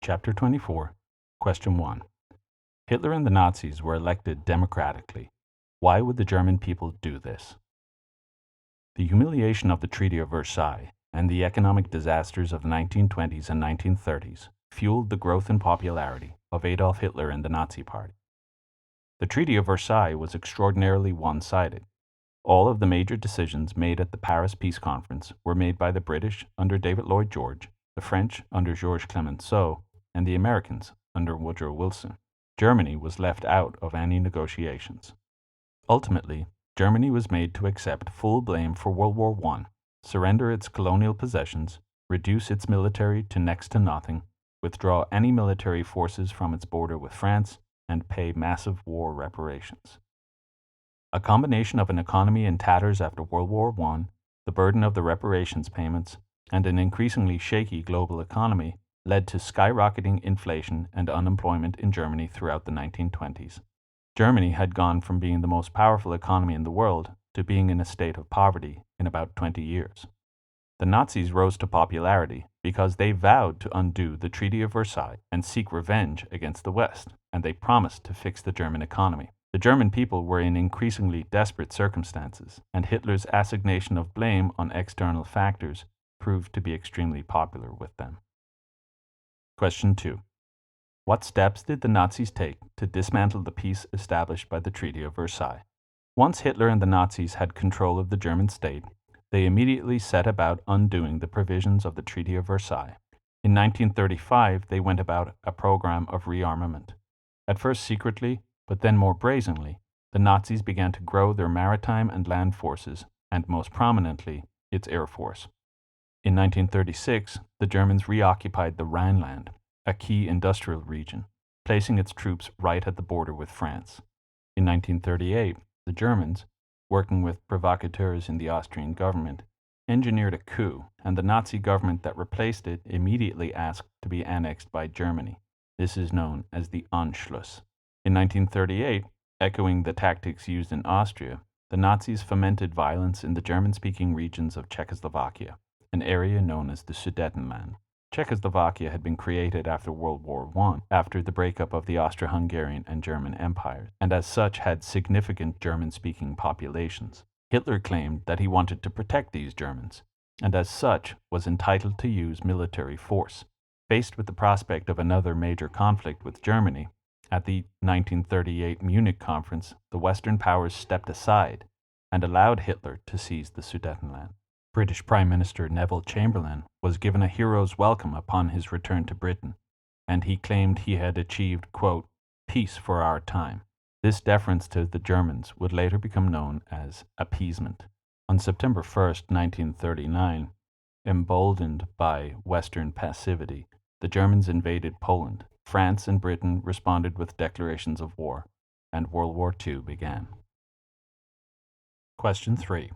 Chapter 24, Question 1. Hitler and the Nazis were elected democratically. Why would the German people do this? The humiliation of the Treaty of Versailles and the economic disasters of the 1920s and 1930s fueled the growth in popularity of Adolf Hitler and the Nazi Party. The Treaty of Versailles was extraordinarily one-sided. All of the major decisions made at the Paris Peace Conference were made by the British under David Lloyd George, the French under Georges Clemenceau, and the Americans under Woodrow Wilson. Germany was left out of any negotiations. Ultimately, Germany was made to accept full blame for World War I, surrender its colonial possessions, reduce its military to next to nothing, withdraw any military forces from its border with France, and pay massive war reparations. A combination of an economy in tatters after World War I, the burden of the reparations payments, and an increasingly shaky global economy led to skyrocketing inflation and unemployment in Germany throughout the 1920s. Germany had gone from being the most powerful economy in the world to being in a state of poverty in about 20 years. The Nazis rose to popularity because they vowed to undo the Treaty of Versailles and seek revenge against the West, and they promised to fix the German economy. The German people were in increasingly desperate circumstances, and Hitler's assignation of blame on external factors proved to be extremely popular with them. Question 2. What steps did the Nazis take to dismantle the peace established by the Treaty of Versailles? Once Hitler and the Nazis had control of the German state, they immediately set about undoing the provisions of the Treaty of Versailles. In 1935, they went about a program of rearmament. At first secretly, but then more brazenly, the Nazis began to grow their maritime and land forces, and most prominently, its air force. In 1936, the Germans reoccupied the Rhineland, a key industrial region, placing its troops right at the border with France. In 1938, the Germans, working with provocateurs in the Austrian government, engineered a coup, and the Nazi government that replaced it immediately asked to be annexed by Germany. This is known as the Anschluss. In 1938, echoing the tactics used in Austria, the Nazis fomented violence in the German-speaking regions of Czechoslovakia, an area known as the Sudetenland. Czechoslovakia had been created after World War I, after the breakup of the Austro-Hungarian and German empires, and as such had significant German-speaking populations. Hitler claimed that he wanted to protect these Germans, and as such was entitled to use military force. Faced with the prospect of another major conflict with Germany, at the 1938 Munich Conference, the Western powers stepped aside and allowed Hitler to seize the Sudetenland. British Prime Minister Neville Chamberlain was given a hero's welcome upon his return to Britain, and he claimed he had achieved, quote, peace for our time. This deference to the Germans would later become known as appeasement. On September 1st, 1939, emboldened by Western passivity, the Germans invaded Poland. France and Britain responded with declarations of war, and World War II began. Question 3.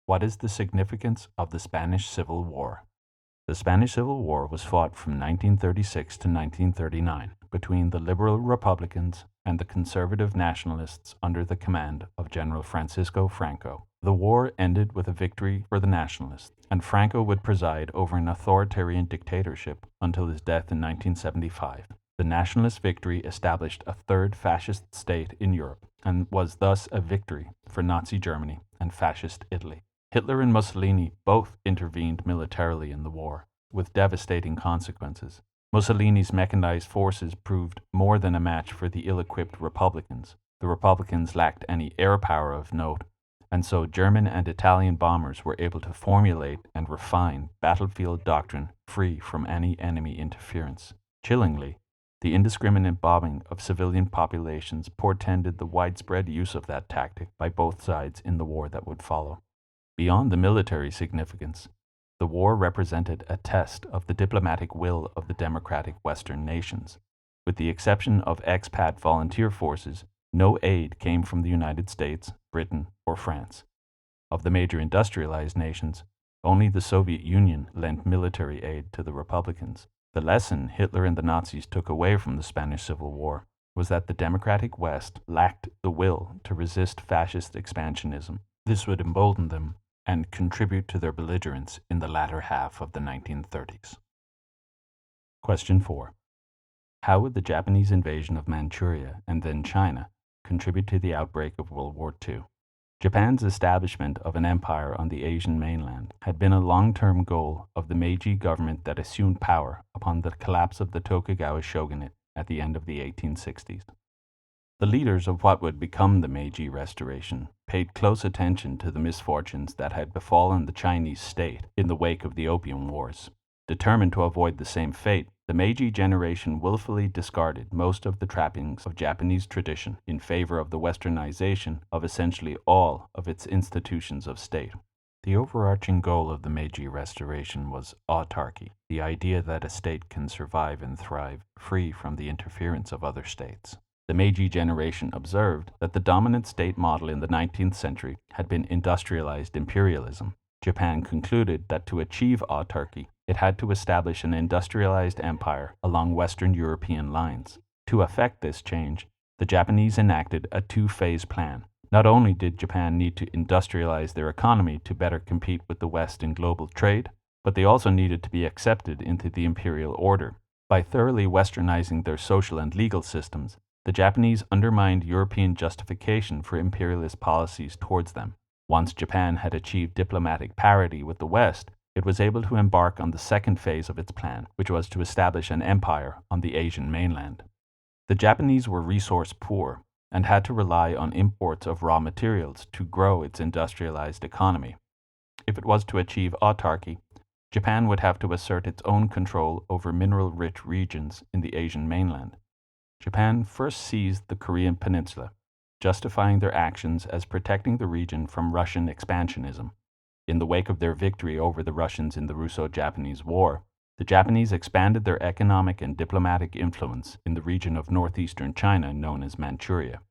What is the significance of the Spanish Civil War? The Spanish Civil War was fought from 1936 to 1939 between the liberal Republicans and the conservative nationalists under the command of General Francisco Franco. The war ended with a victory for the nationalists, and Franco would preside over an authoritarian dictatorship until his death in 1975. The nationalist victory established a third fascist state in Europe and was thus a victory for Nazi Germany and fascist Italy. Hitler and Mussolini both intervened militarily in the war, with devastating consequences. Mussolini's mechanized forces proved more than a match for the ill-equipped Republicans. The Republicans lacked any air power of note, and so German and Italian bombers were able to formulate and refine battlefield doctrine free from any enemy interference. Chillingly, the indiscriminate bombing of civilian populations portended the widespread use of that tactic by both sides in the war that would follow. Beyond the military significance, the war represented a test of the diplomatic will of the democratic Western nations. With the exception of expat volunteer forces, no aid came from the United States, Britain, or France. Of the major industrialized nations, only the Soviet Union lent military aid to the Republicans. The lesson Hitler and the Nazis took away from the Spanish Civil War was that the democratic West lacked the will to resist fascist expansionism. This would embolden them and contribute to their belligerence in the latter half of the 1930s. Question 4. How would the Japanese invasion of Manchuria and then China contribute to the outbreak of World War II? Japan's establishment of an empire on the Asian mainland had been a long-term goal of the Meiji government that assumed power upon the collapse of the Tokugawa shogunate at the end of the 1860s. The leaders of what would become the Meiji Restoration paid close attention to the misfortunes that had befallen the Chinese state in the wake of the Opium Wars. Determined to avoid the same fate, the Meiji generation willfully discarded most of the trappings of Japanese tradition in favor of the westernization of essentially all of its institutions of state. The overarching goal of the Meiji Restoration was autarky, the idea that a state can survive and thrive free from the interference of other states. The Meiji generation observed that the dominant state model in the 19th century had been industrialized imperialism. Japan concluded that to achieve autarky, it had to establish an industrialized empire along Western European lines. To effect this change, the Japanese enacted a two-phase plan. Not only did Japan need to industrialize their economy to better compete with the West in global trade, but they also needed to be accepted into the imperial order. By thoroughly westernizing their social and legal systems, the Japanese undermined European justification for imperialist policies towards them. Once Japan had achieved diplomatic parity with the West, it was able to embark on the second phase of its plan, which was to establish an empire on the Asian mainland. The Japanese were resource poor and had to rely on imports of raw materials to grow its industrialized economy. If it was to achieve autarky, Japan would have to assert its own control over mineral-rich regions in the Asian mainland. Japan first seized the Korean peninsula, justifying their actions as protecting the region from Russian expansionism. In the wake of their victory over the Russians in the Russo-Japanese War, the Japanese expanded their economic and diplomatic influence in the region of northeastern China known as Manchuria.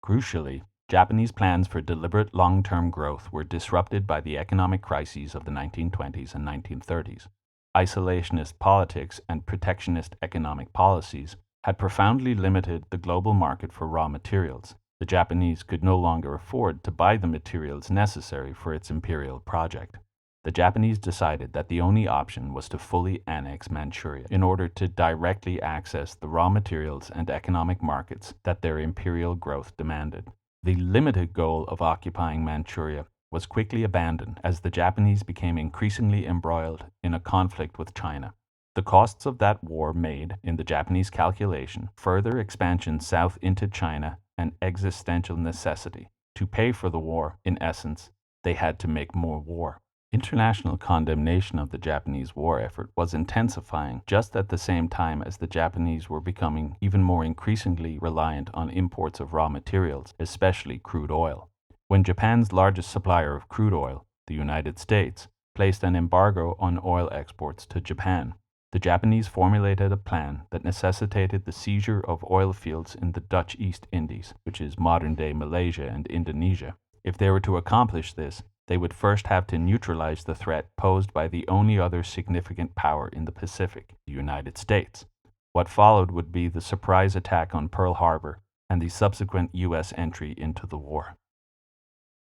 Crucially, Japanese plans for deliberate long-term growth were disrupted by the economic crises of the 1920s and 1930s. Isolationist politics and protectionist economic policies had profoundly limited the global market for raw materials. The Japanese could no longer afford to buy the materials necessary for its imperial project. The Japanese decided that the only option was to fully annex Manchuria in order to directly access the raw materials and economic markets that their imperial growth demanded. The limited goal of occupying Manchuria was quickly abandoned as the Japanese became increasingly embroiled in a conflict with China. The costs of that war made, in the Japanese calculation, further expansion south into China an existential necessity. To pay for the war, in essence, they had to make more war. International condemnation of the Japanese war effort was intensifying just at the same time as the Japanese were becoming even more increasingly reliant on imports of raw materials, especially crude oil. When Japan's largest supplier of crude oil, the United States, placed an embargo on oil exports to Japan, the Japanese formulated a plan that necessitated the seizure of oil fields in the Dutch East Indies, which is modern-day Malaysia and Indonesia. If they were to accomplish this, they would first have to neutralize the threat posed by the only other significant power in the Pacific, the United States. What followed would be the surprise attack on Pearl Harbor and the subsequent U.S. entry into the war.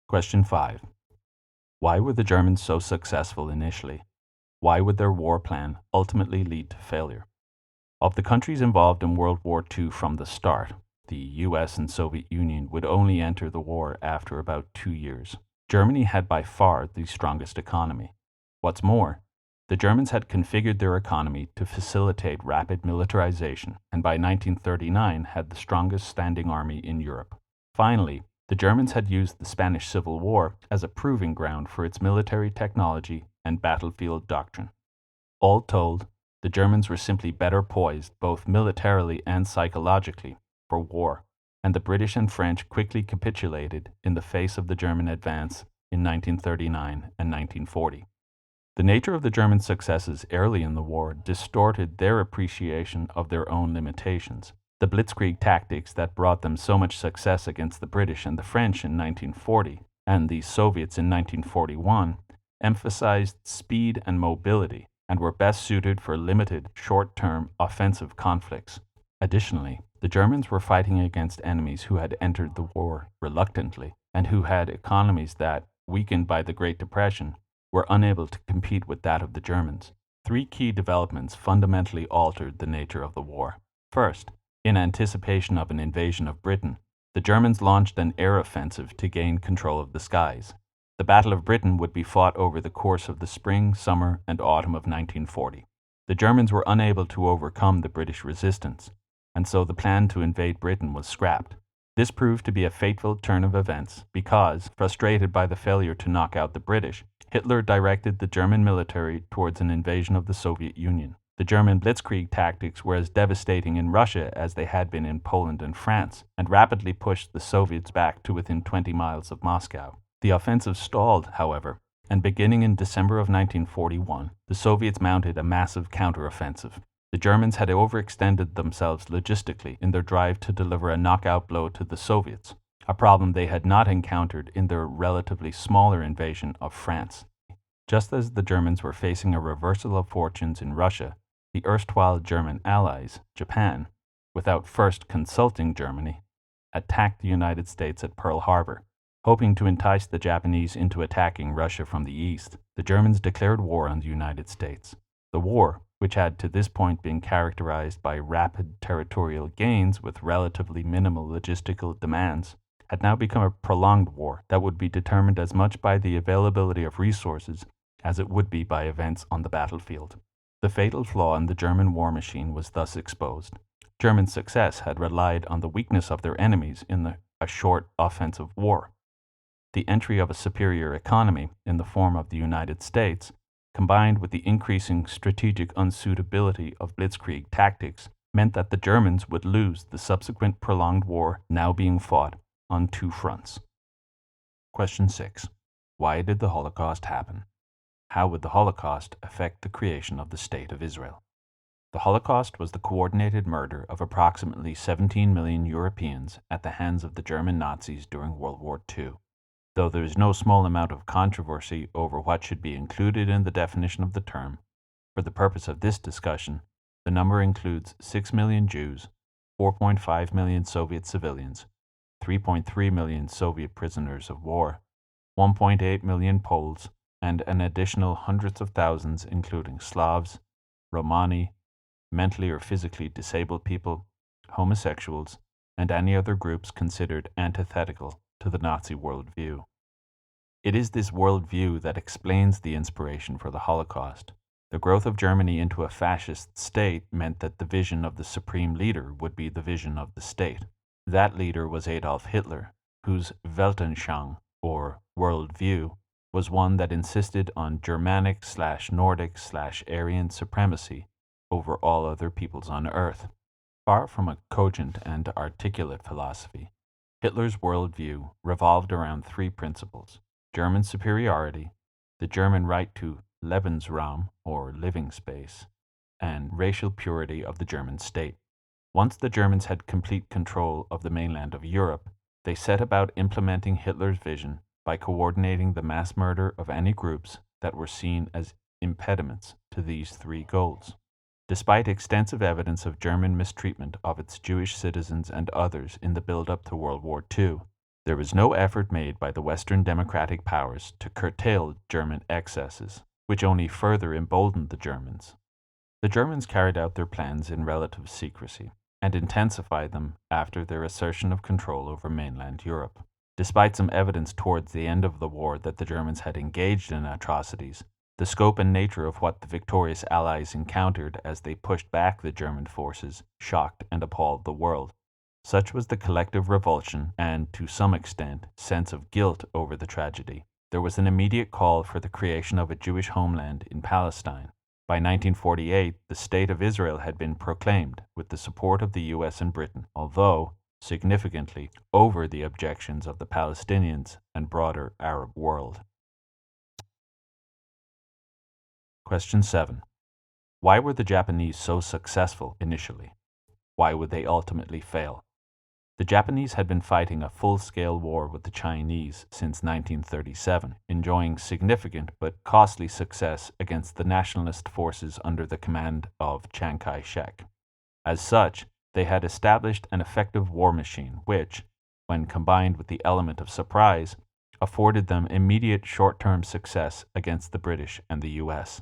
Question 5. Why were the Germans so successful initially? Why would their war plan ultimately lead to failure? Of the countries involved in World War II from the start, the US and Soviet Union would only enter the war after about 2 years. Germany had by far the strongest economy. What's more, the Germans had configured their economy to facilitate rapid militarization, and by 1939 had the strongest standing army in Europe. Finally, the Germans had used the Spanish Civil War as a proving ground for its military technology and battlefield doctrine. All told, the Germans were simply better poised, both militarily and psychologically, for war, and the British and French quickly capitulated in the face of the German advance in 1939 and 1940. The nature of the German successes early in the war distorted their appreciation of their own limitations. The blitzkrieg tactics that brought them so much success against the British and the French in 1940 and the Soviets in 1941 emphasized speed and mobility and were best suited for limited, short-term offensive conflicts. Additionally, the Germans were fighting against enemies who had entered the war reluctantly and who had economies that, weakened by the Great Depression, were unable to compete with that of the Germans. 3 key developments fundamentally altered the nature of the war. First, in anticipation of an invasion of Britain, the Germans launched an air offensive to gain control of the skies. The Battle of Britain would be fought over the course of the spring, summer, and autumn of 1940. The Germans were unable to overcome the British resistance, and so the plan to invade Britain was scrapped. This proved to be a fateful turn of events because, frustrated by the failure to knock out the British, Hitler directed the German military towards an invasion of the Soviet Union. The German blitzkrieg tactics were as devastating in Russia as they had been in Poland and France, and rapidly pushed the Soviets back to within 20 miles of Moscow. The offensive stalled, however, and beginning in December of 1941, the Soviets mounted a massive counteroffensive. The Germans had overextended themselves logistically in their drive to deliver a knockout blow to the Soviets, a problem they had not encountered in their relatively smaller invasion of France. Just as the Germans were facing a reversal of fortunes in Russia, the erstwhile German allies, Japan, without first consulting Germany, attacked the United States at Pearl Harbor. Hoping to entice the Japanese into attacking Russia from the east, the Germans declared war on the United States. The war, which had to this point been characterized by rapid territorial gains with relatively minimal logistical demands, had now become a prolonged war that would be determined as much by the availability of resources as it would be by events on the battlefield. The fatal flaw in the German war machine was thus exposed. German success had relied on the weakness of their enemies in a short offensive war. The entry of a superior economy in the form of the United States, combined with the increasing strategic unsuitability of blitzkrieg tactics, meant that the Germans would lose the subsequent prolonged war now being fought on two fronts. Question 6. Why did the Holocaust happen? How would the Holocaust affect the creation of the State of Israel? The Holocaust was the coordinated murder of approximately 17 million Europeans at the hands of the German Nazis during World War II. Though there is no small amount of controversy over what should be included in the definition of the term, for the purpose of this discussion, the number includes 6 million Jews, 4.5 million Soviet civilians, 3.3 million Soviet prisoners of war, 1.8 million Poles, and an additional hundreds of thousands including Slavs, Romani, mentally or physically disabled people, homosexuals, and any other groups considered antithetical to the Nazi worldview. It is this worldview that explains the inspiration for the Holocaust. The growth of Germany into a fascist state meant that the vision of the supreme leader would be the vision of the state. That leader was Adolf Hitler, whose Weltanschauung, or worldview, was one that insisted on Germanic/Nordic/Aryan supremacy over all other peoples on earth. Far from a cogent and articulate philosophy, Hitler's worldview revolved around three principles: German superiority, the German right to Lebensraum, or living space, and racial purity of the German state. Once the Germans had complete control of the mainland of Europe, they set about implementing Hitler's vision by coordinating the mass murder of any groups that were seen as impediments to these three goals. Despite extensive evidence of German mistreatment of its Jewish citizens and others in the build-up to World War II, there was no effort made by the Western democratic powers to curtail German excesses, which only further emboldened the Germans. The Germans carried out their plans in relative secrecy and intensified them after their assertion of control over mainland Europe. Despite some evidence towards the end of the war that the Germans had engaged in atrocities, the scope and nature of what the victorious Allies encountered as they pushed back the German forces shocked and appalled the world. Such was the collective revulsion and, to some extent, sense of guilt over the tragedy. There was an immediate call for the creation of a Jewish homeland in Palestine. By 1948, the State of Israel had been proclaimed with the support of the US and Britain, although, significantly, over the objections of the Palestinians and broader Arab world. Question 7. Why were the Japanese so successful initially? Why would they ultimately fail? The Japanese had been fighting a full-scale war with the Chinese since 1937, enjoying significant but costly success against the nationalist forces under the command of Chiang Kai-shek. As such, they had established an effective war machine which, when combined with the element of surprise, afforded them immediate short-term success against the British and the US.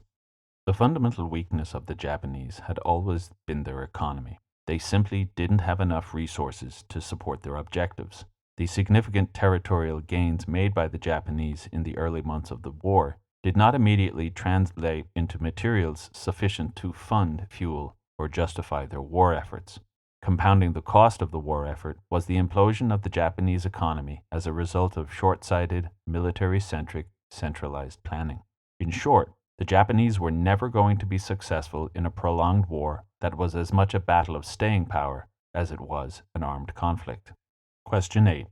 The fundamental weakness of the Japanese had always been their economy. They simply didn't have enough resources to support their objectives. The significant territorial gains made by the Japanese in the early months of the war did not immediately translate into materials sufficient to fund, fuel, or justify their war efforts. Compounding the cost of the war effort was the implosion of the Japanese economy as a result of short-sighted, military-centric, centralized planning. In short, the Japanese were never going to be successful in a prolonged war that was as much a battle of staying power as it was an armed conflict. Question 8.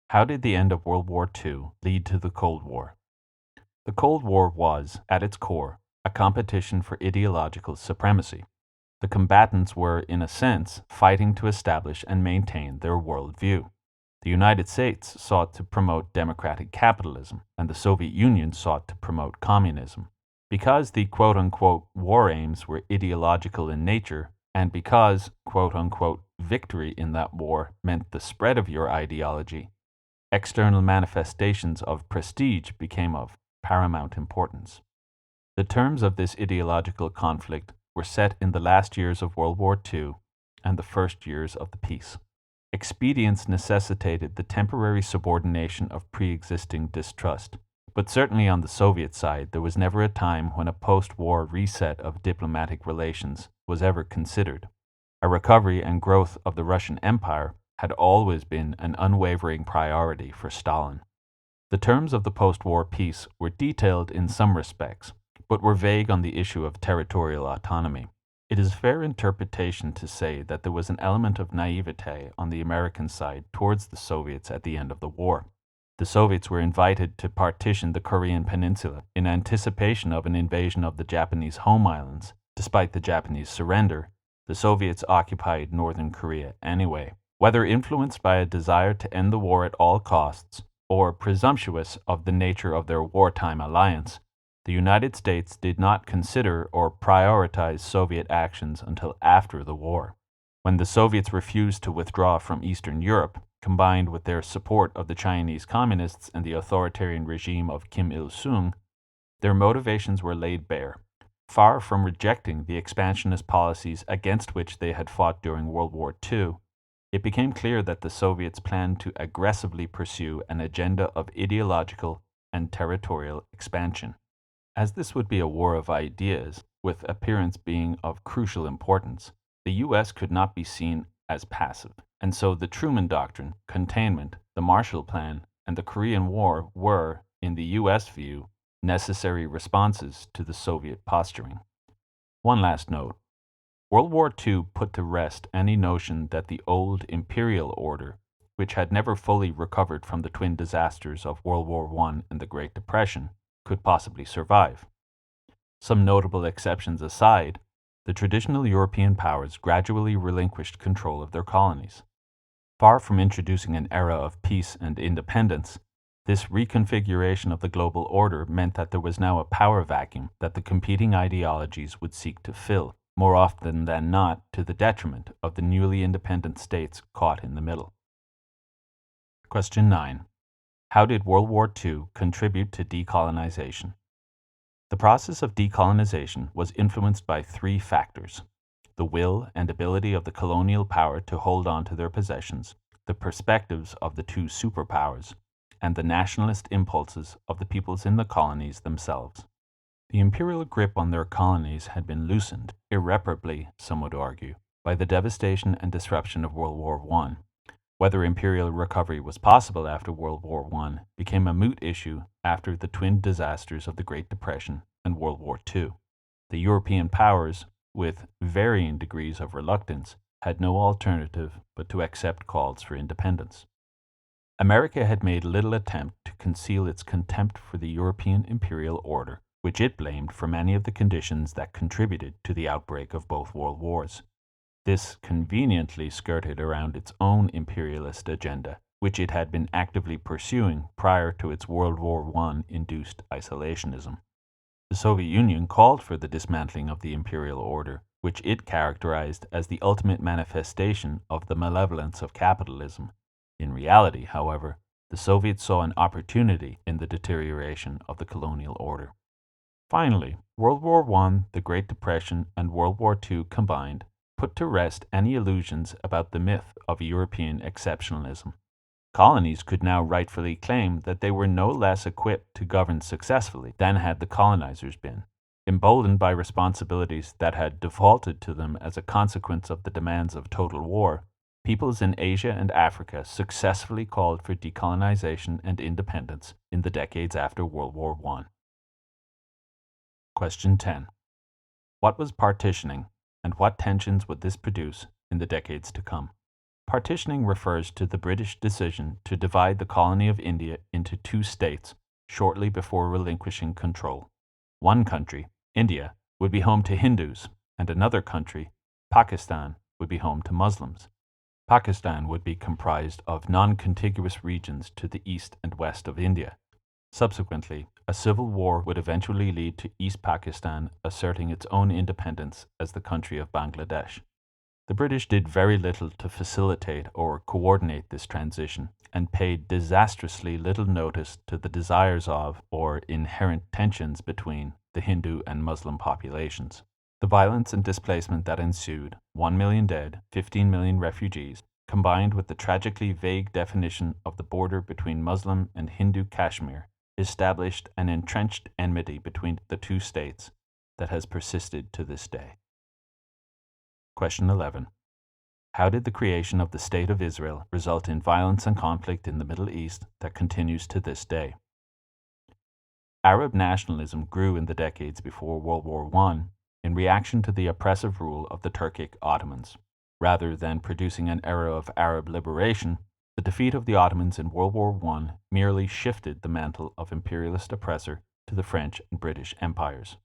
How did the end of World War II lead to the Cold War? The Cold War was, at its core, a competition for ideological supremacy. The combatants were, in a sense, fighting to establish and maintain their worldview. The United States sought to promote democratic capitalism, and the Soviet Union sought to promote communism. Because the quote-unquote war aims were ideological in nature, and because quote-unquote victory in that war meant the spread of your ideology, external manifestations of prestige became of paramount importance. The terms of this ideological conflict were set in the last years of World War II and the first years of the peace. Expedience necessitated the temporary subordination of pre-existing distrust, but certainly on the Soviet side there was never a time when a post-war reset of diplomatic relations was ever considered. A recovery and growth of the Russian Empire had always been an unwavering priority for Stalin. The terms of the post-war peace were detailed in some respects, but were vague on the issue of territorial autonomy. It is fair interpretation to say that there was an element of naivete on the American side towards the Soviets at the end of the war. The Soviets were invited to partition the Korean peninsula in anticipation of an invasion of the Japanese home islands. Despite the Japanese surrender, the Soviets occupied northern Korea anyway. Whether influenced by a desire to end the war at all costs, or presumptuous of the nature of their wartime alliance, the United States did not consider or prioritize Soviet actions until after the war. When the Soviets refused to withdraw from Eastern Europe, combined with their support of the Chinese Communists and the authoritarian regime of Kim Il-sung, their motivations were laid bare. Far from rejecting the expansionist policies against which they had fought during World War II, it became clear that the Soviets planned to aggressively pursue an agenda of ideological and territorial expansion. As this would be a war of ideas, with appearance being of crucial importance, the U.S. could not be seen as passive, and so the Truman Doctrine, containment, the Marshall Plan, and the Korean War were, in the U.S. view, necessary responses to the Soviet posturing. One last note. World War II put to rest any notion that the old imperial order, which had never fully recovered from the twin disasters of World War I and the Great Depression, could possibly survive. Some notable exceptions aside, the traditional European powers gradually relinquished control of their colonies. Far from introducing an era of peace and independence, this reconfiguration of the global order meant that there was now a power vacuum that the competing ideologies would seek to fill, more often than not to the detriment of the newly independent states caught in the middle. Question 9. How did World War II contribute to decolonization? The process of decolonization was influenced by three factors: the will and ability of the colonial power to hold on to their possessions, the perspectives of the two superpowers, and the nationalist impulses of the peoples in the colonies themselves. The imperial grip on their colonies had been loosened, irreparably, some would argue, by the devastation and disruption of World War I. Whether imperial recovery was possible after World War I became a moot issue after the twin disasters of the Great Depression and World War II. The European powers, with varying degrees of reluctance, had no alternative but to accept calls for independence. America had made little attempt to conceal its contempt for the European imperial order, which it blamed for many of the conditions that contributed to the outbreak of both world wars. This conveniently skirted around its own imperialist agenda, which it had been actively pursuing prior to its World War I-induced isolationism. The Soviet Union called for the dismantling of the imperial order, which it characterized as the ultimate manifestation of the malevolence of capitalism. In reality, however, the Soviets saw an opportunity in the deterioration of the colonial order. Finally, World War I, the Great Depression, and World War II combined put to rest any illusions about the myth of European exceptionalism. Colonies could now rightfully claim that they were no less equipped to govern successfully than had the colonizers been. Emboldened by responsibilities that had defaulted to them as a consequence of the demands of total war, peoples in Asia and Africa successfully called for decolonization and independence in the decades after World War I. Question 10. What was partitioning, and what tensions would this produce in the decades to come? Partitioning refers to the British decision to divide the colony of India into two states shortly before relinquishing control. One country, India, would be home to Hindus, and another country, Pakistan, would be home to Muslims. Pakistan would be comprised of non-contiguous regions to the east and west of India. Subsequently, a civil war would eventually lead to East Pakistan asserting its own independence as the country of Bangladesh. The British did very little to facilitate or coordinate this transition and paid disastrously little notice to the desires of or inherent tensions between the Hindu and Muslim populations. The violence and displacement that ensued, 1 million dead, 15 million refugees, combined with the tragically vague definition of the border between Muslim and Hindu Kashmir, established an entrenched enmity between the two states that has persisted to this day. Question 11. How did the creation of the State of Israel result in violence and conflict in the Middle East that continues to this day? Arab nationalism grew in the decades before World War I in reaction to the oppressive rule of the Turkic Ottomans. Rather than producing an era of Arab liberation, the defeat of the Ottomans in World War I merely shifted the mantle of imperialist oppressor to the French and British empires.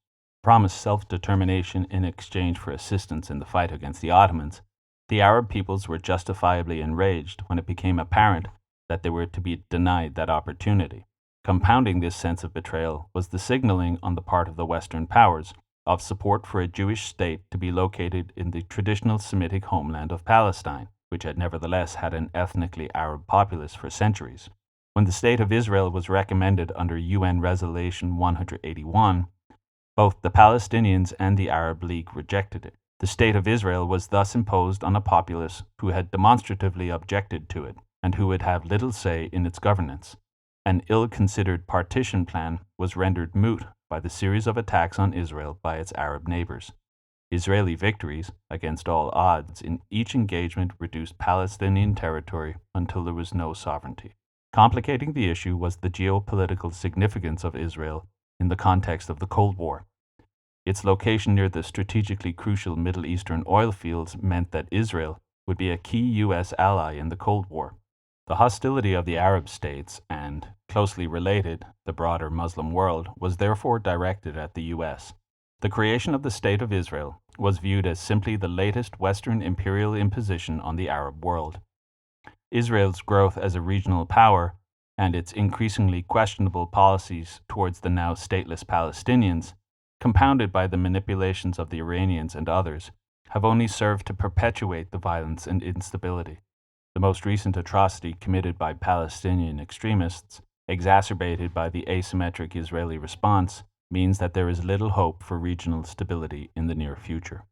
Promised self-determination in exchange for assistance in the fight against the Ottomans, the Arab peoples were justifiably enraged when it became apparent that they were to be denied that opportunity. Compounding this sense of betrayal was the signaling on the part of the Western powers of support for a Jewish state to be located in the traditional Semitic homeland of Palestine, which had nevertheless had an ethnically Arab populace for centuries. When the State of Israel was recommended under UN Resolution 181, both the Palestinians and the Arab League rejected it. The State of Israel was thus imposed on a populace who had demonstratively objected to it and who would have little say in its governance. An ill-considered partition plan was rendered moot by the series of attacks on Israel by its Arab neighbors. Israeli victories, against all odds, in each engagement reduced Palestinian territory until there was no sovereignty. Complicating the issue was the geopolitical significance of Israel in the context of the Cold War. Its location near the strategically crucial Middle Eastern oil fields meant that Israel would be a key U.S. ally in the Cold War. The hostility of the Arab states and, closely related, the broader Muslim world was therefore directed at the U.S. The creation of the State of Israel was viewed as simply the latest Western imperial imposition on the Arab world. Israel's growth as a regional power and its increasingly questionable policies towards the now stateless Palestinians, compounded by the manipulations of the Iranians and others, have only served to perpetuate the violence and instability. The most recent atrocity committed by Palestinian extremists, exacerbated by the asymmetric Israeli response, means that there is little hope for regional stability in the near future.